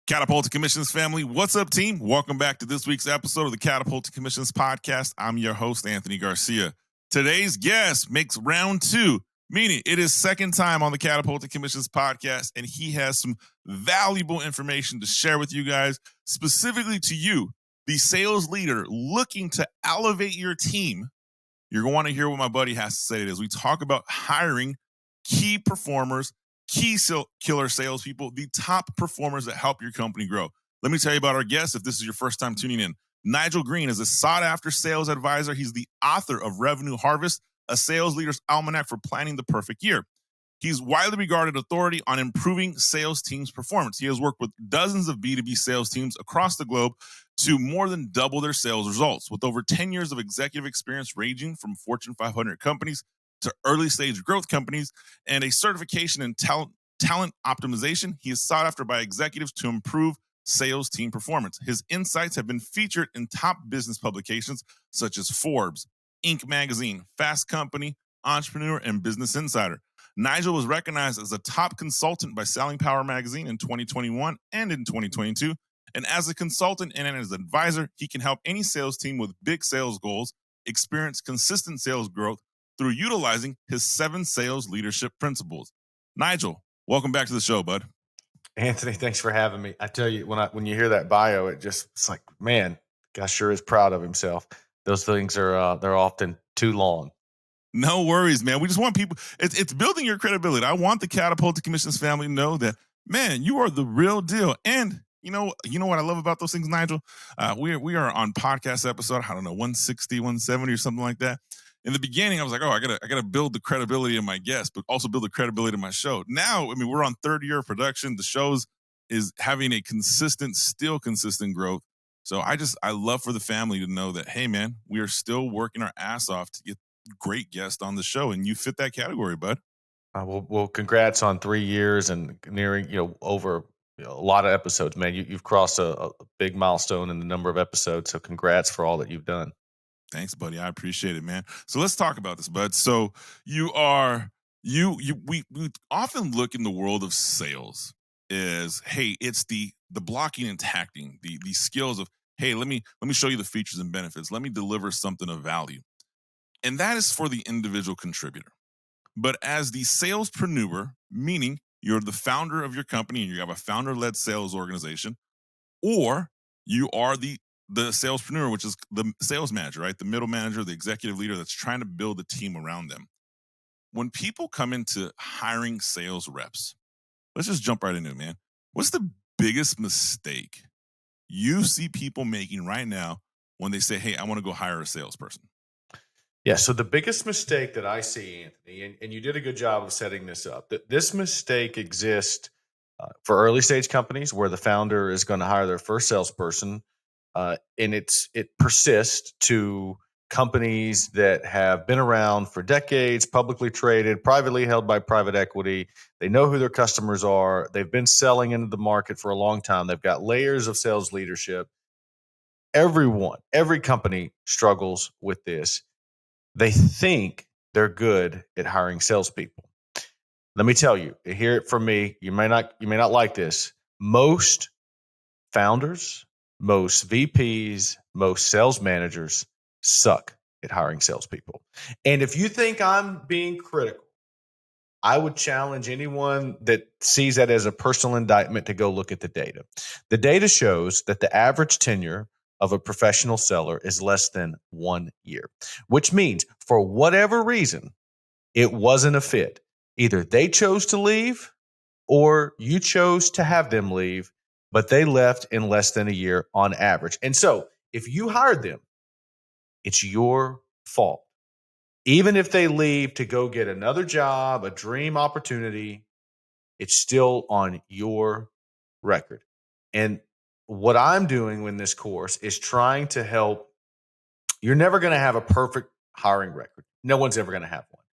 Catapulting Commissions family, what's up, team? Welcome back to this week's episode of the Catapulting Commissions podcast. I'm your host, Anthony Garcia. Today's guest makes round two, meaning it is second time on the Catapulting Commissions podcast, and he has some valuable information to share with you guys, specifically to you, the sales leader looking to elevate your team. You're going to want to hear what my buddy has to say as we talk about hiring key performers, killer salespeople, the top performers that help your company grow. Let me tell you about our guest if this is your first time tuning in. Nigel Green is a sought-after sales advisor. He's the author of Revenue Harvest, a sales leader's almanac for planning the perfect year. He's widely regarded authority on improving sales teams' performance. He has worked with dozens of B2B sales teams across the globe to more than double their sales results. With over 10 years of executive experience ranging from Fortune 500 companies to early stage growth companies and a certification in talent optimization, he is sought after by executives to improve sales team performance. His insights have been featured in top business publications such as Forbes, Inc. magazine, Fast Company, Entrepreneur, and Business Insider. Nigel was recognized as a top consultant by Selling Power magazine in 2021 and in 2022. And as a consultant and as an advisor, he can help any sales team with big sales goals experience consistent sales growth through utilizing his 7 sales leadership principles. Nigel, welcome back to the show, bud. Anthony, thanks for having me. I tell you, when you hear that bio, it's like, man, guy sure is proud of himself. Those things are they're often too long. No worries, man. We just want people. It's building your credibility. I want the Catapulting Commissions family to know that, man, you are the real deal. And you know what I love about those things, Nigel? We are on podcast episode, I don't know, 160, 170 or something like that. In the beginning, I was like, I gotta build the credibility of my guests, but also build the credibility of my show. Now, I mean, we're on third year of production. The shows is having a consistent growth. So I love for the family to know that, hey, man, we are still working our ass off to get great guests on the show, and you fit that category, bud. Well, congrats on 3 years and nearing, over a lot of episodes, man. You've crossed a big milestone in the number of episodes. So congrats for all that you've done. Thanks, buddy. I appreciate it, man. So let's talk about this, bud. So we often look in the world of sales as, hey, it's the blocking and tackling, the skills of, hey, let me show you the features and benefits. Let me deliver something of value. And that is for the individual contributor. But as the salespreneur, meaning you're the founder of your company and you have a founder-led sales organization, or you are the salespreneur, which is the sales manager, right? The middle manager, the executive leader that's trying to build a team around them. When people come into hiring sales reps, let's just jump right into it, man. What's the biggest mistake you see people making right now when they say, hey, I want to go hire a salesperson? Yeah, so the biggest mistake that I see, Anthony, and you did a good job of setting this up, that this mistake exists for early stage companies where the founder is going to hire their first salesperson, and it persists to companies that have been around for decades, publicly traded, privately held by private equity. They know who their customers are. They've been selling into the market for a long time. They've got layers of sales leadership. Every company struggles with this. They think they're good at hiring salespeople. Let me tell you, hear it from me. You may not like this. Most founders, most VPs, most sales managers suck at hiring salespeople. And if you think I'm being critical, I would challenge anyone that sees that as a personal indictment to go look at the data. The data shows that the average tenure of a professional seller is less than 1 year, which means for whatever reason, it wasn't a fit. Either they chose to leave or you chose to have them leave, but they left in less than a year on average. And so if you hired them, it's your fault. Even if they leave to go get another job, a dream opportunity, it's still on your record. And what I'm doing in this course is trying to help. You're never going to have a perfect hiring record. No one's ever going to have one.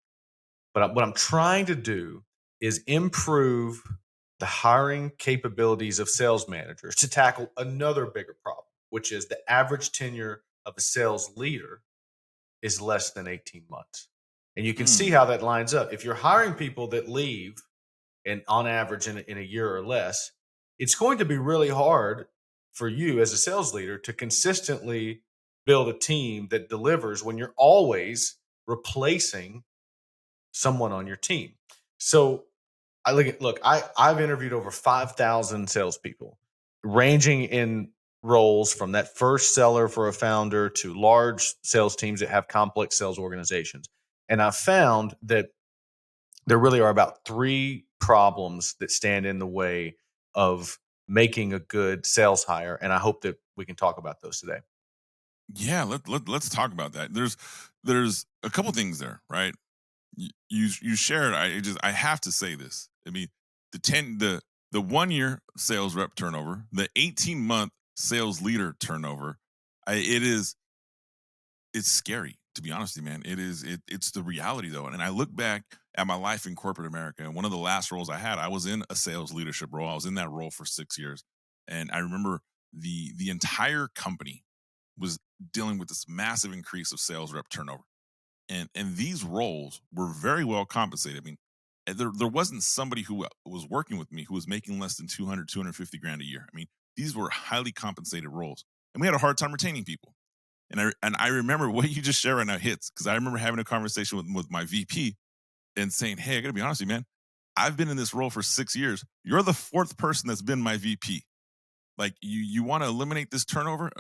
But what I'm trying to do is improve the hiring capabilities of sales managers to tackle another bigger problem, which is the average tenure of a sales leader is less than 18 months. And you can see how that lines up. If you're hiring people that leave and on average in a year or less, it's going to be really hard for you as a sales leader to consistently build a team that delivers when you're always replacing someone on your team. So I've interviewed over 5,000 salespeople, ranging in roles from that first seller for a founder to large sales teams that have complex sales organizations. And I found that there really are about three problems that stand in the way of making a good sales hire. And I hope that we can talk about those today. Yeah, let's talk about that. There's a couple things there, right? You shared. I have to say this. I mean, the 1 year sales rep turnover, the 18-month sales leader turnover. It's scary, to be honest with you, man. It's the reality though. And I look back at my life in corporate America, and one of the last roles I had, I was in a sales leadership role. I was in that role for 6 years, and I remember the entire company was dealing with this massive increase of sales rep turnover, and these roles were very well compensated. I mean, there wasn't somebody who was working with me who was making less than 250 grand a year. I mean, these were highly compensated roles, and we had a hard time retaining people. And I remember what you just shared right now hits, because I remember having a conversation with my VP and saying, "Hey, I got to be honest with you, man. I've been in this role for 6 years. You're the fourth person that's been my VP. Like, you want to eliminate this turnover?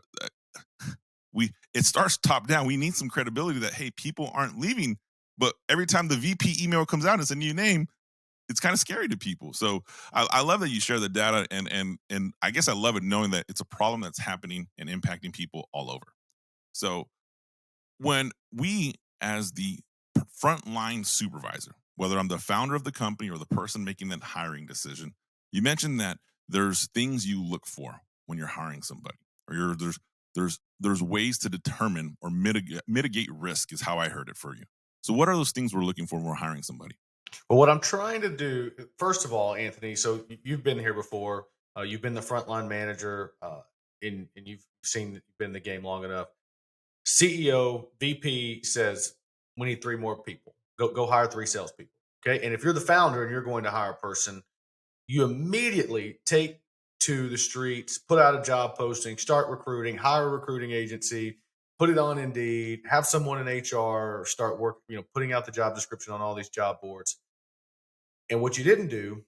It starts top down. We need some credibility that, hey, people aren't leaving, but every time the VP email comes out, it's a new name. It's kind of scary to people. So I love that you share the data, and I guess I love it knowing that it's a problem that's happening and impacting people all over. So when we, as the frontline supervisor, whether I'm the founder of the company or the person making that hiring decision, you mentioned that there's things you look for when you're hiring somebody, or there's ways to determine or mitigate risk, is how I heard it for you. So what are those things we're looking for when we're hiring somebody? But what I'm trying to do, first of all, Anthony, so you've been here before. You've been the frontline manager, and you've been in the game long enough. CEO, VP says we need three more people. Go hire three salespeople. Okay, and if you're the founder and you're going to hire a person, you immediately take to the streets, put out a job posting, start recruiting, hire a recruiting agency, put it on Indeed, have someone in HR start work, putting out the job description on all these job boards. And what you didn't do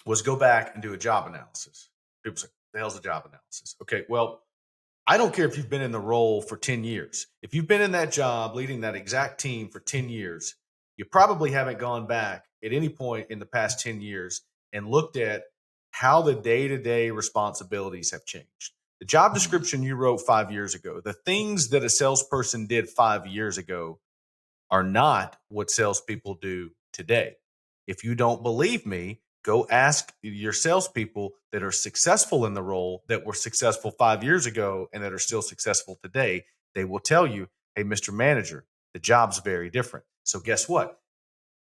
was go back and do a job analysis. People say, the hell's a job analysis? Okay, well, I don't care if you've been in the role for 10 years. If you've been in that job leading that exact team for 10 years, you probably haven't gone back at any point in the past 10 years and looked at how the day-to-day responsibilities have changed. The job Mhm. description you wrote 5 years ago, the things that a salesperson did 5 years ago are not what salespeople do today. If you don't believe me, go ask your salespeople that are successful in the role, that were successful 5 years ago and that are still successful today. They will tell you, hey, Mr. Manager, the job's very different. So guess what?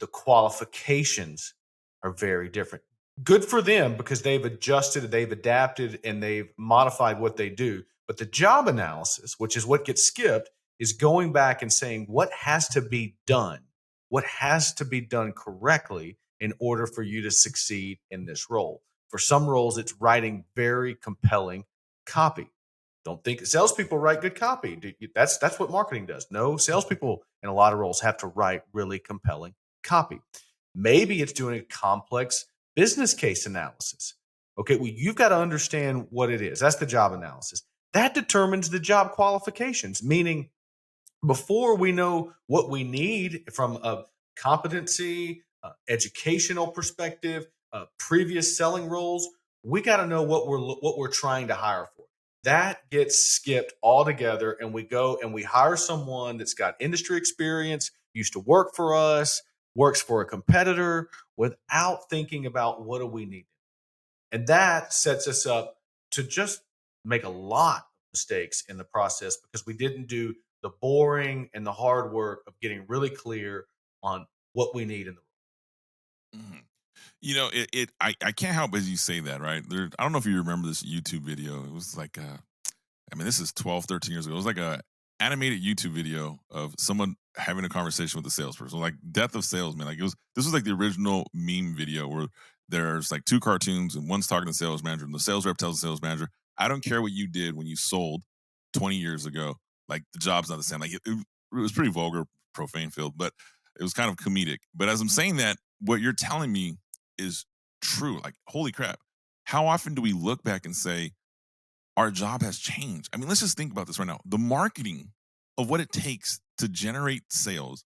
The qualifications are very different. Good for them because they've adjusted, they've adapted, and they've modified what they do. But the job analysis, which is what gets skipped, is going back and saying what has to be done, what has to be done correctly in order for you to succeed in this role. For some roles, it's writing very compelling copy. Don't think that salespeople write good copy. That's what marketing does. No, salespeople in a lot of roles have to write really compelling copy. Maybe it's doing a complex business case analysis. Okay, well, you've got to understand what it is. That's the job analysis. That determines the job qualifications, meaning before we know what we need from a competency, educational perspective, previous selling roles, we got to know what we're trying to hire for. That gets skipped altogether, and we go and we hire someone that's got industry experience, used to work for us, works for a competitor, without thinking about what do we need. And that sets us up to just make a lot of mistakes in the process because we didn't do the boring and the hard work of getting really clear on what we need in the Mhm. I can't help as you say that, right? I don't know if you remember this YouTube video. It was like, I mean, this is 12, 13 years ago. It was like a animated YouTube video of someone having a conversation with the salesperson, like Death of Salesman. Like this was like the original meme video where there's like two cartoons and one's talking to the sales manager and the sales rep tells the sales manager, I don't care what you did when you sold 20 years ago. Like the job's not the same. Like it was pretty vulgar, profane filled, but it was kind of comedic. But as I'm saying that, what you're telling me is true. Like, holy crap. How often do we look back and say, our job has changed? I mean, let's just think about this right now. The marketing of what it takes to generate sales,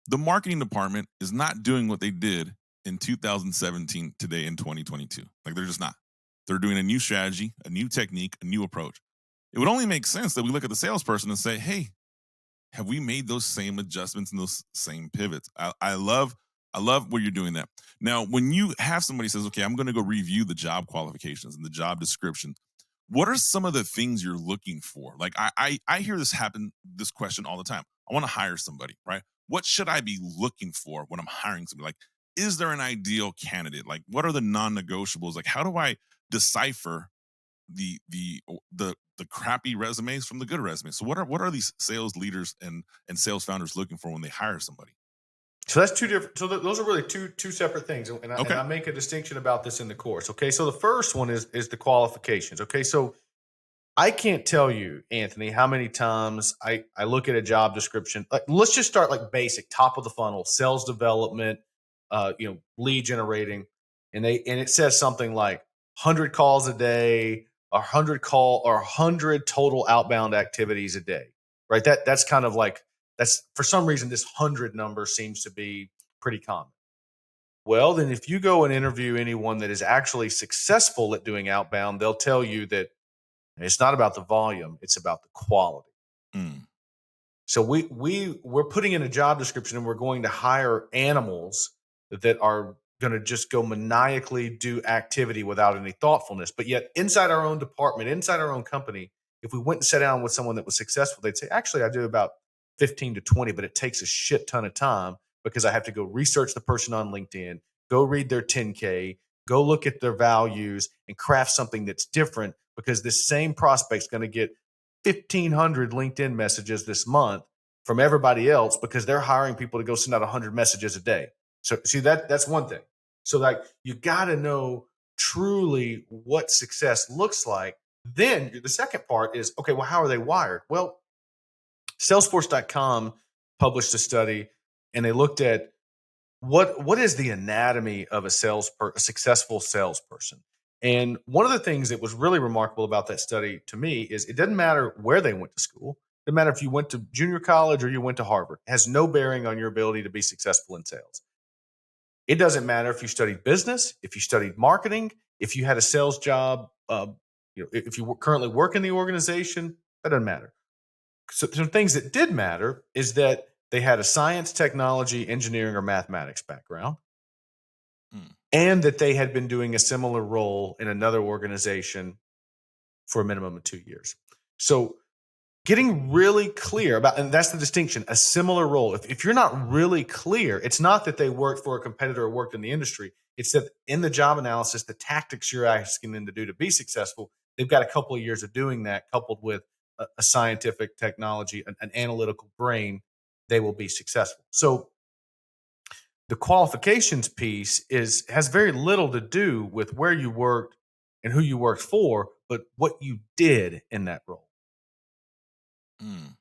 the marketing department is not doing what they did in 2017 today in 2022. Like, they're just not. They're doing a new strategy, a new technique, a new approach. It would only make sense that we look at the salesperson and say, hey, have we made those same adjustments and those same pivots? I love what you're doing that. Now, when you have somebody says, okay, I'm going to go review the job qualifications and the job description, what are some of the things you're looking for? Like I hear this question all the time. I want to hire somebody, right? What should I be looking for when I'm hiring somebody? Like, is there an ideal candidate? Like, what are the non-negotiables? Like, how do I decipher the crappy resumes from the good resumes? So what are these sales leaders and sales founders looking for when they hire somebody? So that's two different. So those are really two separate things, and Okay. I make a distinction about this in the course. Okay, so the first one is the qualifications. Okay, so I can't tell you, Anthony, how many times I look at a job description. Like, let's just start like basic, top of the funnel, sales development, lead generating, and it says something like 100 calls a day, 100 total outbound activities a day, right? That's kind of like, that's, for some reason, this 100 number seems to be pretty common. Well, then if you go and interview anyone that is actually successful at doing outbound, they'll tell you that it's not about the volume, it's about the quality. Mm. So we're putting in a job description and we're going to hire animals that are going to just go maniacally do activity without any thoughtfulness. But yet inside our own department, inside our own company, if we went and sat down with someone that was successful, they'd say, actually, I do about 15 to 20, but it takes a shit ton of time because I have to go research the person on LinkedIn, go read their 10K, go look at their values and craft something that's different, because this same prospect's going to get 1,500 LinkedIn messages this month from everybody else because they're hiring people to go send out 100 messages a day. So see, that's one thing. So like, you got to know truly what success looks like. Then the second part is, okay, well, how are they wired? Well, salesforce.com published a study and they looked at what is the anatomy of a successful salesperson. And one of the things that was really remarkable about that study to me is it doesn't matter where they went to school. It doesn't matter if you went to junior college or you went to Harvard. It has no bearing on your ability to be successful in sales. It doesn't matter if you studied business, if you studied marketing, if you had a sales job, if you currently work in the organization, that doesn't matter. So some things that did matter is that they had a science, technology, engineering, or mathematics background, and that they had been doing a similar role in another organization for a minimum of 2 years. So getting really clear about, and that's the distinction, a similar role. If you're not really clear, it's not that they worked for a competitor or worked in the industry. It's that in the job analysis, the tactics you're asking them to do to be successful, they've got a couple of years of doing that, coupled with a scientific technology, an analytical brain, they will be successful. So the qualifications piece has very little to do with where you worked and who you worked for, but what you did in that role. Mm.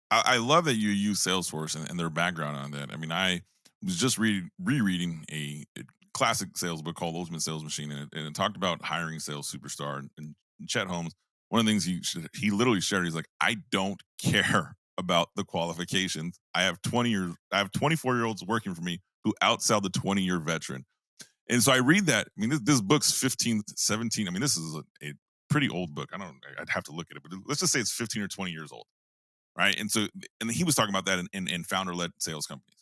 I love that you use Salesforce and their background on that. I mean, I was just rereading a classic sales book called Ultimate Sales Machine, and it talked about hiring sales superstar. And Chet Holmes, one of the things he literally shared, he's like, I don't care about the qualifications. I have 24-year-olds working for me who outsell the 20-year veteran. And so I read that. I mean, this book's 15, 17. I mean, this is a pretty old book. I'd have to look at it, but let's just say it's 15 or 20 years old. Right. And so, and he was talking about that in founder-led sales companies.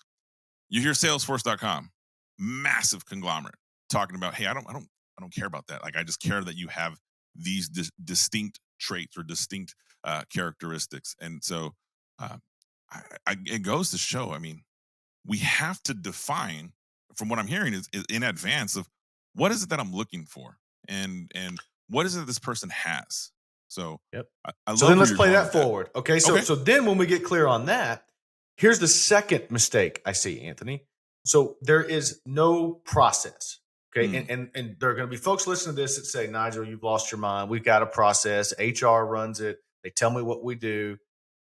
You hear Salesforce.com, massive conglomerate, talking about, hey, I don't care about that. Like, I just care that you have these distinct traits or distinct characteristics. And so, it goes to show. I mean, we have to define, from what I'm hearing, is in advance of what is it that I'm looking for, and what is it this person has. So Yep. I love So then where let's you're play going that with forward. Okay. So Okay. so then when we get clear on that, here's the second mistake I see, Anthony. So there is no process. Okay. Mm. And there are going to be folks listening to this that say, Nigel, you've lost your mind. We've got a process. HR runs it. They tell me what we do.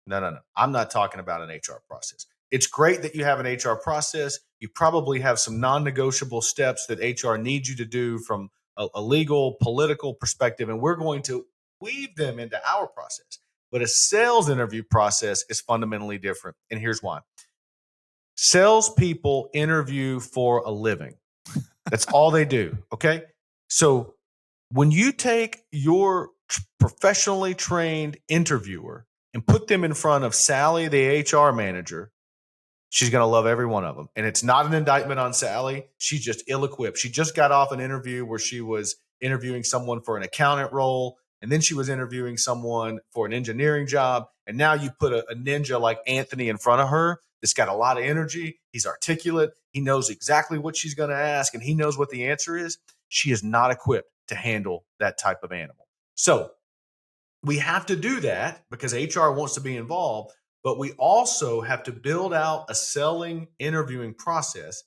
No. I'm not talking about an HR process. It's great that you have an HR process. You probably have some non-negotiable steps that HR needs you to do from a legal, political perspective, and we're going to weave them into our process. But a sales interview process is fundamentally different. And here's why. Salespeople interview for a living. That's all they do. Okay. So when you take your professionally trained interviewer and put them in front of Sally, the HR manager, she's going to love every one of them. And it's not an indictment on Sally. She's just ill-equipped. She just got off an interview where she was interviewing someone for an accountant role. And then she was interviewing someone for an engineering job. And now you put a ninja like Anthony in front of her that's got a lot of energy. He's articulate. He knows exactly what she's going to ask, and he knows what the answer is. She is not equipped to handle that type of animal. So we have to do that because HR wants to be involved, but we also have to build out a selling interviewing process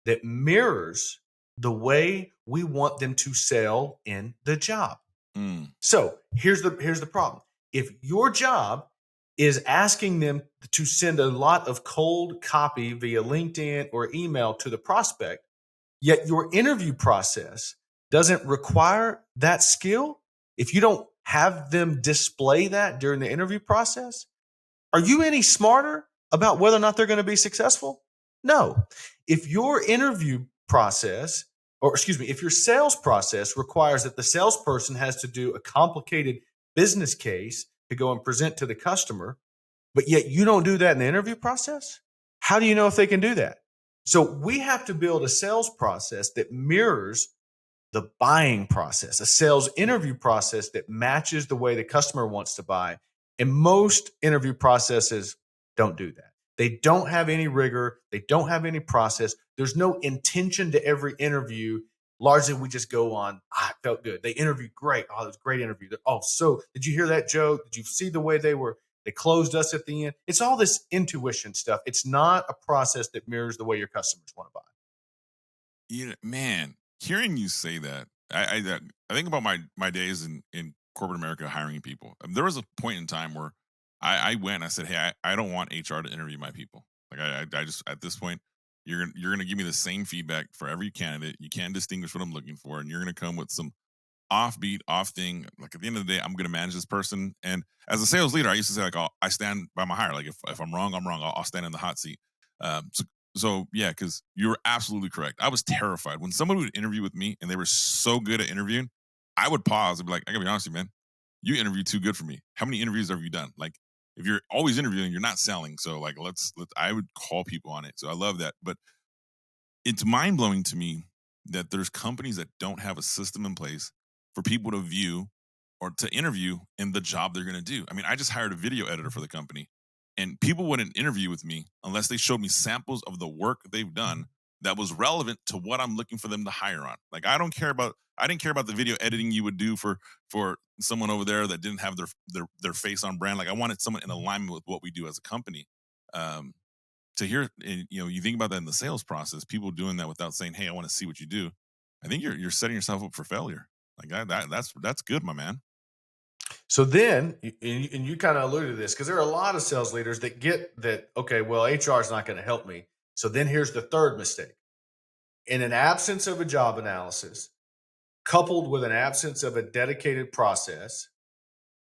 that mirrors the way we want them to sell in the job. Mm. So here's the problem. If your job is asking them to send a lot of cold copy via LinkedIn or email to the prospect, yet your interview process doesn't require that skill, if you don't have them display that during the interview process, are you any smarter about whether or not they're going to be successful? No. If your interview process, or excuse me, if your sales process requires that the salesperson has to do a complicated business case to go and present to the customer, but yet you don't do that in the interview process, how do you know if they can do that? So we have to build a sales process that mirrors the buying process, a sales interview process that matches the way the customer wants to buy. And most interview processes don't do that. They don't have any rigor. They don't have any process. There's no intention to every interview. Largely, we just go on, it felt good. They interviewed great. Oh, it was a great interview. Oh, so did you hear that joke? Did you see the way they closed us at the end? It's all this intuition stuff. It's not a process that mirrors the way your customers want to buy. Man, hearing you say that, I think about my days in corporate America hiring people. There was a point in time where I went and I said, hey, I don't want HR to interview my people. Like I just at this point, you're gonna give me the same feedback for every candidate. You can't distinguish what I'm looking for, and you're gonna come with some offbeat, off thing. Like at the end of the day, I'm gonna manage this person. And as a sales leader, I used to say like, I stand by my hire. Like if I'm wrong, I'm wrong. I'll stand in the hot seat. So yeah, because you were absolutely correct. I was terrified when someone would interview with me and they were so good at interviewing. I would pause and be like, I gotta be honest with you, man. You interview too good for me. How many interviews have you done? Like, if you're always interviewing, you're not selling. So like, let's. I would call people on it. So I love that. But it's mind blowing to me that there's companies that don't have a system in place for people to view or to interview in the job they're going to do. I mean, I just hired a video editor for the company, and people wouldn't interview with me unless they showed me samples of the work they've done that was relevant to what I'm looking for them to hire on. Like, I didn't care about the video editing you would do for someone over there that didn't have their face on brand. Like, I wanted someone in alignment with what we do as a company. To hear, you think about that in the sales process, people doing that without saying, hey, I want to see what you do. I think you're setting yourself up for failure. Like that's good, my man. So then, and you kind of alluded to this, because there are a lot of sales leaders that get that, okay, well, HR is not going to help me. So then here's the third mistake. In an absence of a job analysis, coupled with an absence of a dedicated process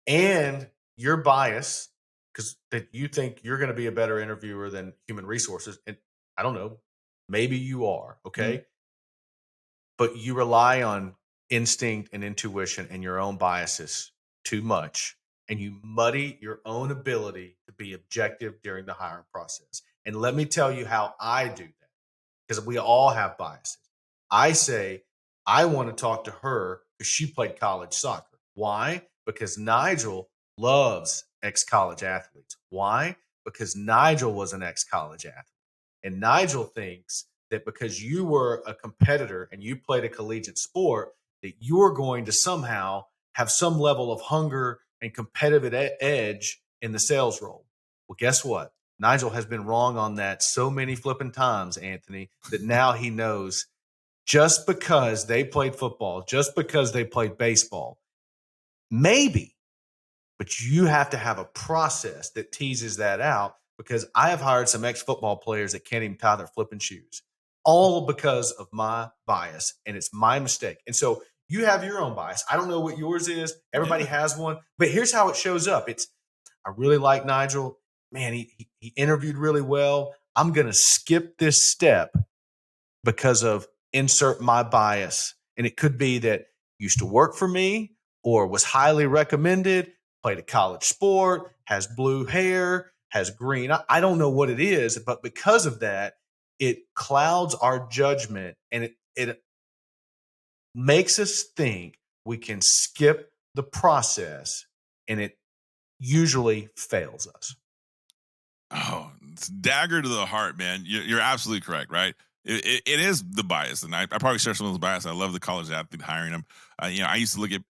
and your bias, because that you think you're going to be a better interviewer than human resources. And I don't know, maybe you are, okay? But you rely on instinct and intuition and your own biases too much, and you muddy your own ability to be objective during the hiring process. And let me tell you how I do that, because we all have biases. I say, I want to talk to her because she played college soccer. Why? Because Nigel loves ex-college athletes. Why? Because Nigel was an ex-college athlete. And Nigel thinks that because you were a competitor and you played a collegiate sport, that you're going to somehow have some level of hunger and competitive edge in the sales role. Well, guess what? Nigel has been wrong on that so many flipping times, Anthony, that now he knows just because they played football, just because they played baseball, maybe, but you have to have a process that teases that out, because I have hired some ex-football players that can't even tie their flipping shoes, all because of my bias, and it's my mistake. And so you have your own bias. I don't know what yours is. Everybody has one, but here's how it shows up. I really like Nigel. Man, he interviewed really well. I'm going to skip this step because of insert my bias. And it could be that used to work for me or was highly recommended, played a college sport, has blue hair, has green. I don't know what it is, but because of that, it clouds our judgment, and it makes us think we can skip the process, and it usually fails us. Oh, it's dagger to the heart, man. You're absolutely correct, right? It is the bias, and I probably share some of those bias. I love the college athlete hiring them. I used to look at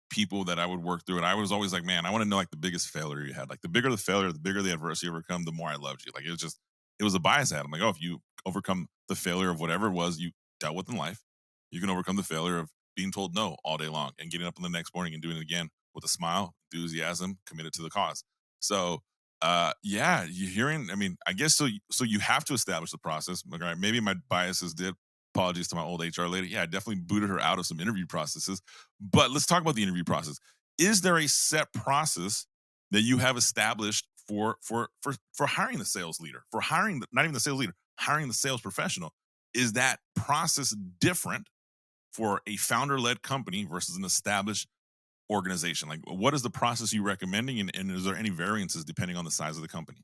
people that I would work through, and I was always like, man, I want to know like the biggest failure you had. Like the bigger the failure, the bigger the adversity you overcome, the more I loved you. Like it was a bias I had. I'm like, oh, if you overcome the failure of whatever it was you dealt with in life, you can overcome the failure of being told no all day long and getting up in the next morning and doing it again with a smile, enthusiasm, committed to the cause. So yeah, you hearing, I mean, I guess so you have to establish the process. Like, all right, maybe my biases did. Apologies to my old HR lady. Yeah, I definitely booted her out of some interview processes. But let's talk about the interview process. Is there a set process that you have established for hiring the sales leader, for hiring not even the sales leader, hiring the sales professional? Is that process different for a founder-led company versus an established organization? Like, what is the process you recommending, and is there any variances depending on the size of the company?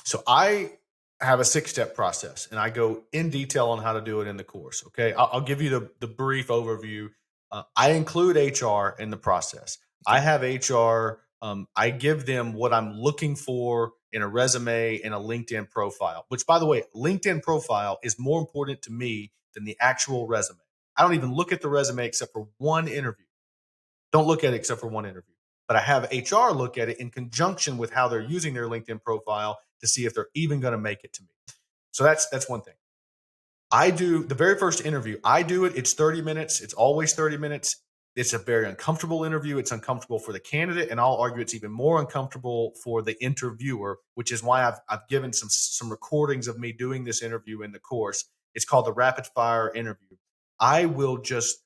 So I have a 6-step process, and I go in detail on how to do it in the course. Okay, I'll give you the brief overview. I include HR in the process. I have HR. I give them what I'm looking for in a resume and a LinkedIn profile, which, by the way, LinkedIn profile is more important to me than the actual resume. I don't even look at the resume except for one interview. Don't look at it except for one interview. But I have HR look at it in conjunction with how they're using their LinkedIn profile to see if they're even going to make it to me. So that's one thing. I do the very first interview. I do it. It's 30 minutes. It's always 30 minutes. It's a very uncomfortable interview. It's uncomfortable for the candidate, and I'll argue it's even more uncomfortable for the interviewer, which is why I've given some recordings of me doing this interview in the course. It's called the rapid fire interview. I will just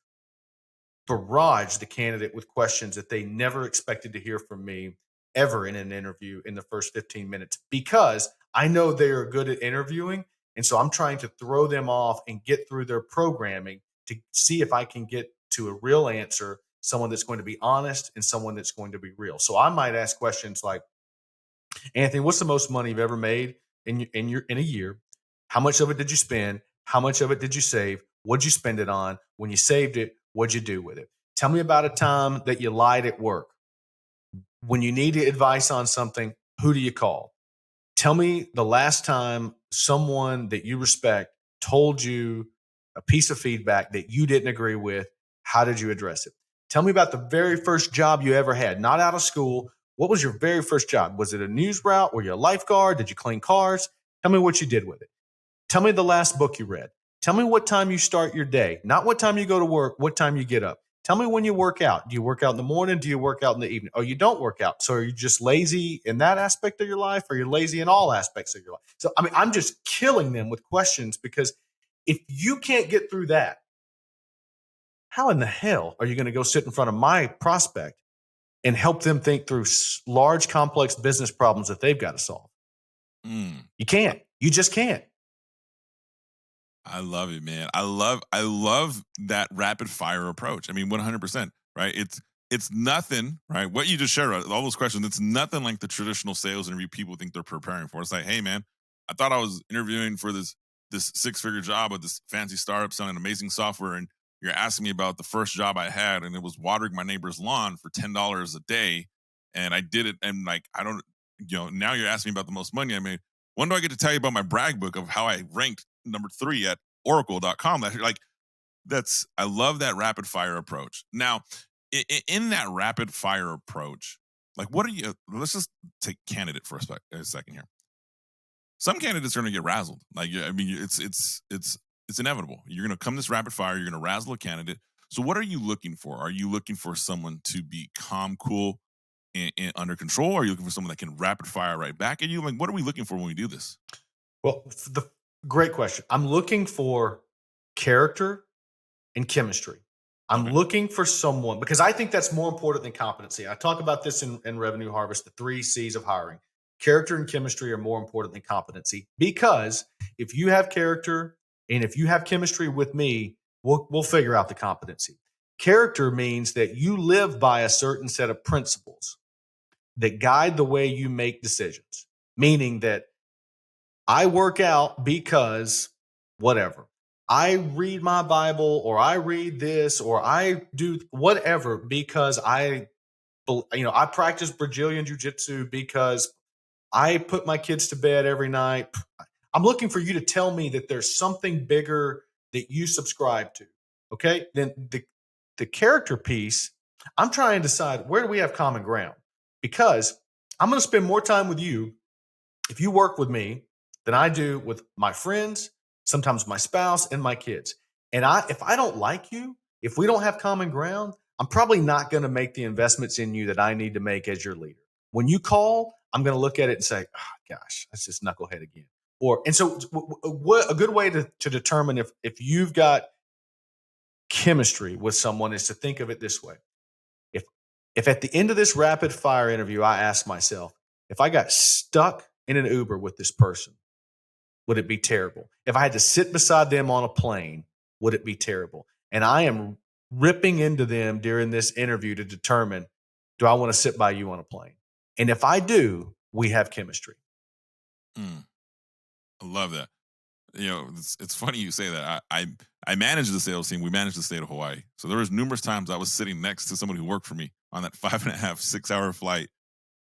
barrage the candidate with questions that they never expected to hear from me ever in an interview in the first 15 minutes, because I know they are good at interviewing. And so I'm trying to throw them off and get through their programming to see if I can get to a real answer, someone that's going to be honest and someone that's going to be real. So I might ask questions like, Anthony, what's the most money you've ever made in a year? How much of it did you spend? How much of it did you save? What'd you spend it on? When you saved it, what'd you do with it? Tell me about a time that you lied at work. When you need advice on something, who do you call? Tell me the last time someone that you respect told you a piece of feedback that you didn't agree with. How did you address it? Tell me about the very first job you ever had, not out of school. What was your very first job? Was it a news route? Were you a lifeguard? Did you clean cars? Tell me what you did with it. Tell me the last book you read. Tell me what time you start your day, not what time you go to work, what time you get up. Tell me when you work out. Do you work out in the morning? Do you work out in the evening? Oh, you don't work out. So are you just lazy in that aspect of your life, or you're lazy in all aspects of your life? So, I mean, I'm just killing them with questions, because if you can't get through that, how in the hell are you going to go sit in front of my prospect and help them think through large, complex business problems that they've got to solve? You can't. You just can't. I love it, man. I love that rapid fire approach. I mean, 100%, right? It's nothing, right? What you just shared, right? All those questions, it's nothing like the traditional sales interview people think they're preparing for. It's like, hey, man, I thought I was interviewing for this 6-figure job with this fancy startup selling amazing software, and you're asking me about the first job I had, and it was watering my neighbor's lawn for $10 a day, and I did it, and like I don't, now you're asking me about the most money I made. When do I get to tell you about my brag book of how I ranked number 3 at oracle.com? I love that rapid fire approach. Now, in that rapid fire approach, Like, what are you? Let's just take candidate for a second here. Some candidates are going to get razzled. Like, I mean, it's inevitable. You're going to come this rapid fire. You're going to razzle a candidate. So, what are you looking for? Are you looking for someone to be calm, cool, and under control? Or are you looking for someone that can rapid fire right back at you? Like, what are we looking for when we do this? Well, great question. I'm looking for character and chemistry. I'm looking for someone, because I think that's more important than competency. I talk about this in Revenue Harvest, the 3 C's of hiring. Character and chemistry are more important than competency, because if you have character and if you have chemistry with me, we'll figure out the competency. Character means that you live by a certain set of principles that guide the way you make decisions, meaning that I work out because whatever. I read my Bible, or I read this, or I do whatever because I practice Brazilian Jiu-Jitsu because I put my kids to bed every night. I'm looking for you to tell me that there's something bigger that you subscribe to. Okay? Then the character piece, I'm trying to decide, where do we have common ground? Because I'm going to spend more time with you if you work with me than I do with my friends, sometimes my spouse, and my kids. And if I don't like you, if we don't have common ground, I'm probably not going to make the investments in you that I need to make as your leader. When you call, I'm going to look at it and say, oh, gosh, that's just knucklehead again. So a good way to determine if you've got chemistry with someone is to think of it this way. If at the end of this rapid fire interview, I ask myself, if I got stuck in an Uber with this person, would it be terrible? If I had to sit beside them on a plane, would it be terrible? And I am ripping into them during this interview to determine, do I want to sit by you on a plane? And if I do, we have chemistry. I love that. It's funny you say that. I manage the sales team. We manage the state of Hawaii. So there was numerous times I was sitting next to someone who worked for me on that 5.5, 6 hour flight.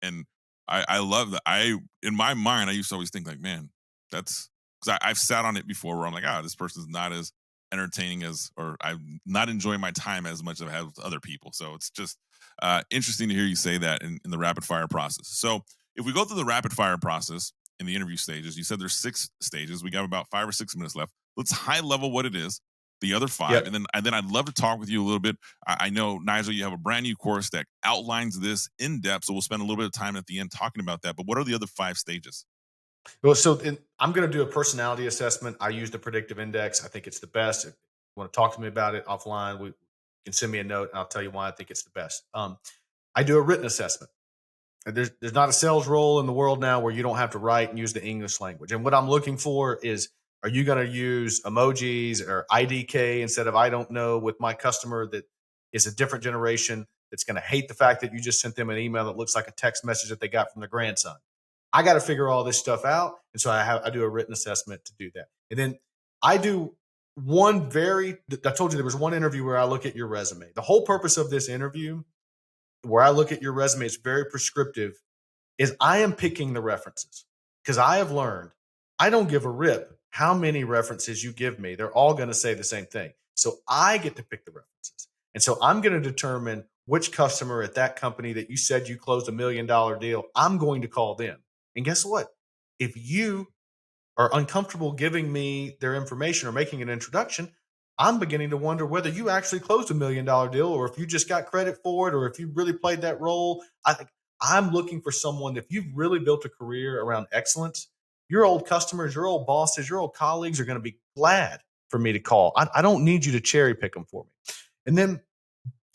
And I love that. In my mind, I used to always think like, man, that's because I've sat on it before where I'm like, this person's not as entertaining or I'm not enjoying my time as much as I have with other people. So it's just interesting to hear you say that in the rapid fire process. So if we go through the rapid fire process in the interview stages, you said there's 6 stages. We got about 5 or 6 minutes left. Let's high level what it is, the other 5, Yep. and then I'd love to talk with you a little bit. I know, Nigel, you have a brand new course that outlines this in depth, so we'll spend a little bit of time at the end talking about that. But what are the other 5 stages? Well, I'm going to do a personality assessment. I use the predictive index. I think it's the best. If you want to talk to me about it offline, you can send me a note and I'll tell you why I think it's the best. I do a written assessment. There's not a sales role in the world now where you don't have to write and use the English language. And what I'm looking for is, are you going to use emojis or IDK instead of I don't know with my customer that is a different generation that's going to hate the fact that you just sent them an email that looks like a text message that they got from their grandson. I got to figure all this stuff out. And so I do a written assessment to do that. And then I do I told you there was one interview where I look at your resume. The whole purpose of this interview where I look at your resume, it's very prescriptive, is I am picking the references because I have learned I don't give a rip how many references you give me. They're all going to say the same thing. So I get to pick the references. And so I'm going to determine which customer at that company that you said you closed $1 million deal, I'm going to call them. And guess what? If you are uncomfortable giving me their information or making an introduction, I'm beginning to wonder whether you actually closed $1 million deal or if you just got credit for it or if you really played that role. I'm looking for someone, if you've really built a career around excellence, your old customers, your old bosses, your old colleagues are going to be glad for me to call. I don't need you to cherry pick them for me. And then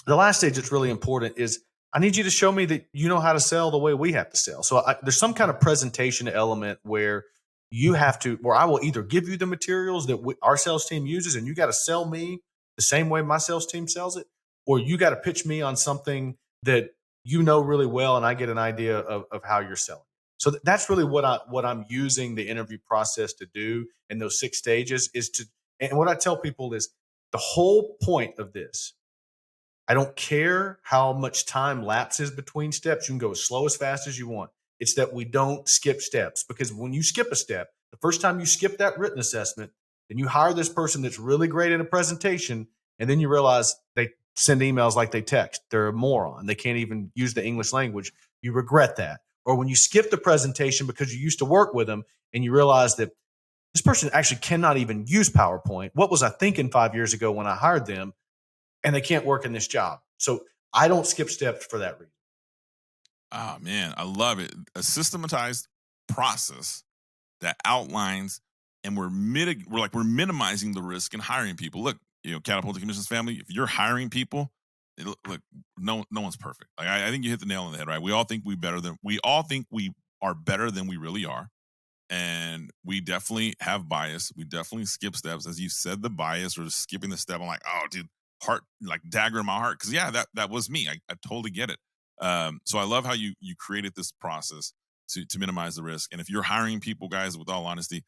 the last stage that's really important is I need you to show me that you know how to sell the way we have to sell. So there's some kind of presentation element where I will either give you the materials that our sales team uses and you got to sell me the same way my sales team sells it, or you got to pitch me on something that you know really well and I get an idea of how you're selling. So that's really what I'm using the interview process to do in those 6 stages and what I tell people is the whole point of this, I don't care how much time lapses between steps. You can go as slow as fast as you want. It's that we don't skip steps, because when you skip a step, the first time you skip that written assessment, then you hire this person that's really great at a presentation, and then you realize they send emails like they text. They're a moron. They can't even use the English language. you regret that. Or when you skip the presentation because you used to work with them and you realize that this person actually cannot even use PowerPoint. What was I thinking 5 years ago when I hired them? And they can't work in this job. So I don't skip steps for that reason. Oh man, I love it. A systematized process that outlines, and we're minimizing the risk in hiring people. Look, Catapulting Commissions family, if you're hiring people, look, no one's perfect. Like I think you hit the nail on the head, right? We all think we all think we are better than we really are. And we definitely have bias. We definitely skip steps. As you said, the bias or skipping the step. I'm like, oh, dude, heart, like dagger in my heart. Cause yeah, that was me. I totally get it. So I love how you created this process to minimize the risk. And if you're hiring people, guys, with all honesty,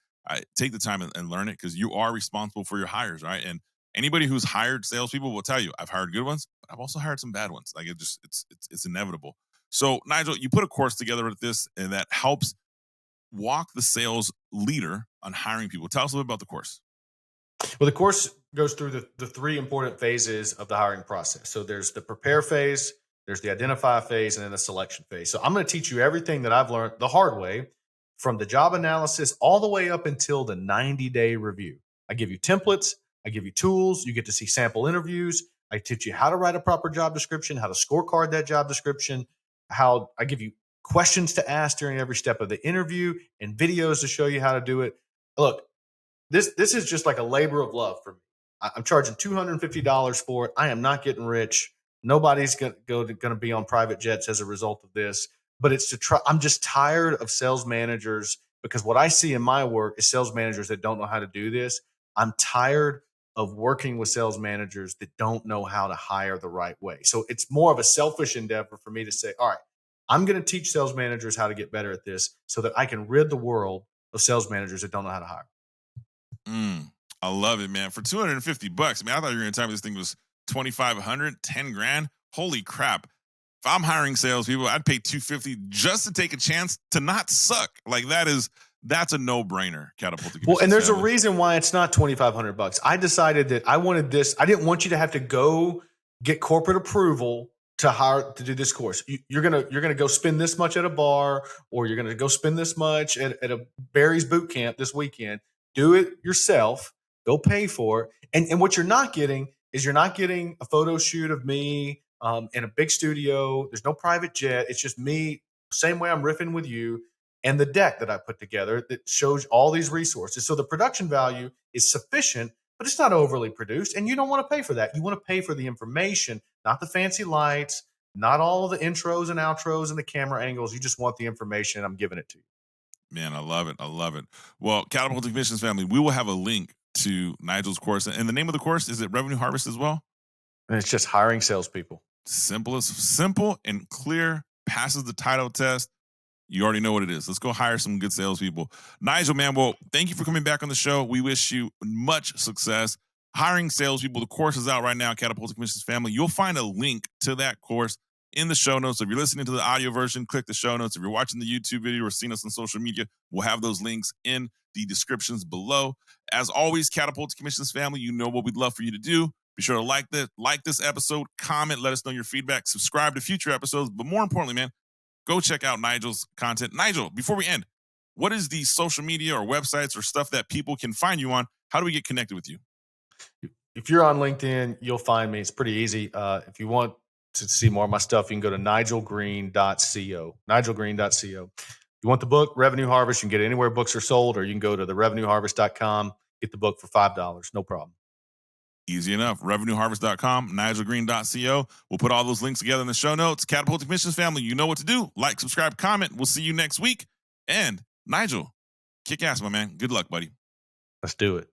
take the time and learn it, because you are responsible for your hires, right? And anybody who's hired salespeople will tell you, I've hired good ones, but I've also hired some bad ones. Like it's inevitable. So Nigel, you put a course together with this, and that helps walk the sales leader on hiring people. Tell us a little bit about the course. Well, the course goes through the three important phases of the hiring process. So there's the prepare phase, there's the identify phase, and then the selection phase. So I'm going to teach you everything that I've learned the hard way, from the job analysis all the way up until the 90-day review. I give you templates, I give you tools, you get to see sample interviews. I teach you how to write a proper job description, how to scorecard that job description, how I give you questions to ask during every step of the interview, and videos to show you how to do it. Look, this is just like a labor of love for me. I'm charging $250 for it. I am not getting rich. Nobody's going to be on private jets as a result of this. But it's to try. I'm just tired of sales managers, because what I see in my work is sales managers that don't know how to do this. I'm tired of working with sales managers that don't know how to hire the right way. So it's more of a selfish endeavor for me to say, all right, I'm going to teach sales managers how to get better at this so that I can rid the world of sales managers that don't know how to hire. I love it, man. For $250, I mean, I thought you were going to tell me this thing was 2,500, 10 grand. Holy crap. If I'm hiring salespeople, I'd pay $250 just to take a chance to not suck. Like that's a no-brainer. Catapulting. Well, and there's a reason why it's not $2,500. I decided that I wanted this. I didn't want you to have to go get corporate approval to do this course. You're gonna go spend this much at a bar, or you're gonna go spend this much at a Barry's boot camp this weekend. Do it yourself. Go pay for it. And what you're not getting is you're not getting a photo shoot of me in a big studio. There's no private jet. It's just me, same way I'm riffing with you, and the deck that I put together that shows all these resources. So the production value is sufficient, but it's not overly produced. And you don't want to pay for that. You want to pay for the information, not the fancy lights, not all of the intros and outros and the camera angles. You just want the information, and I'm giving it to you. Man, I love it. I love it. Well, Catapulting Commissions family, we will have a link to Nigel's course. And the name of the course, is it Revenue Harvest as well? And it's just hiring salespeople. Simple and clear, passes the title test. You already know what it is. Let's go hire some good salespeople. Nigel, man, well, thank you for coming back on the show. We wish you much success hiring salespeople. The course is out right now, Catapulting Commissions family. You'll find a link to that course in the show notes. If you're listening to the audio version, click the show notes. If you're watching the YouTube video or seeing us on social media, we'll have those links in the descriptions below. As always, Catapulting Commissions family, you know what we'd love for you to do. Be sure to like this episode, comment, let us know your feedback, subscribe to future episodes. But more importantly, man, go check out Nigel's content. Nigel, before we end, what is the social media or websites or stuff that people can find you on? How do we get connected with you? If you're on LinkedIn, you'll find me. It's pretty easy. If you want to see more of my stuff, you can go to nigelgreen.co. Nigelgreen.co. If you want the book, Revenue Harvest, you can get it anywhere books are sold, or you can go to therevenueharvest.com, get the book for $5. No problem. Easy enough. RevenueHarvest.com, NigelGreen.co. We'll put all those links together in the show notes. Catapulting Commissions family, you know what to do. Like, subscribe, comment. We'll see you next week. And Nigel, kick ass, my man. Good luck, buddy. Let's do it.